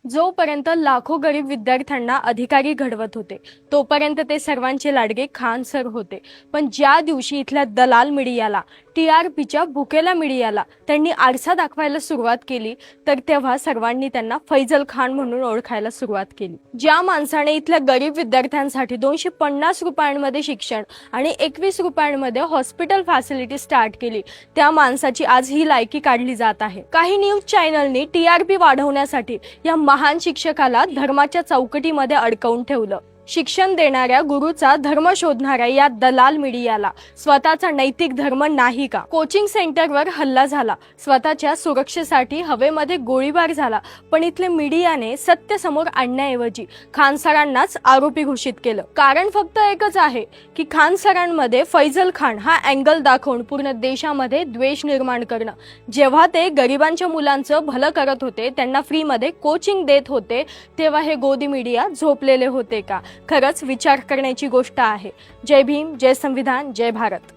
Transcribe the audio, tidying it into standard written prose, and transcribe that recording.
जोपर्यंत लाखो गरीब विद्यार्थ्यांना अधिकारी घडवत होते तोपर्यंत ते सर्वांचे लाडके खान सर होते। पण ज्या दिवशी इथल्या दलाल मीडियाला, टीआरपीच्या भुकेल्या मीडियाला त्यांनी आरसा दाखवायला सुरुवात केली तर तेव्हा सर्वांनी त्यांना फैजल खान म्हणून ओळखायला सुरुवात केली। ज्या माणसाने इथल्या गरीब विद्यार्थ्यांसाठी 250 रुपयांमध्ये शिक्षण आणि 21 रुपयांमध्ये हॉस्पिटल फॅसिलिटी स्टार्ट केली, त्या माणसाची आज ही लायकी काढली जात आहे। काही न्यूज चॅनलनी टीआरपी वाढवण्यासाठी या महान शिक्षकाला धर्माच्या चौकटीमध्ये अडकवून ठेवलं। शिक्षण देणाऱ्या गुरुचा धर्म शोधणाऱ्या या दलाल मीडियाला स्वतःचा नैतिक धर्म नाही का? कोचिंग सेंटरवर हल्ला झाला, स्वतःच्या सुरक्षेसाठी हवेमध्ये गोळीबार झाला, पण इथले मीडियाने सत्य समोर आणण्याऐवजी खान सरांनाच आरोपी घोषित केलं। कारण फक्त एकच आहे की खान सरांमध्ये फैजल खान हा अँगल दाखवून पूर्ण देशामध्ये द्वेष निर्माण करणं। जेव्हा ते गरिबांच्या मुलांचं भलं करत होते, त्यांना फ्रीमध्ये कोचिंग देत होते, तेव्हा हे गोदी मीडिया झोपलेले होते का? खरंच विचार करण्याची गोष्ट आहे। जय भीम, जय संविधान, जय भारत।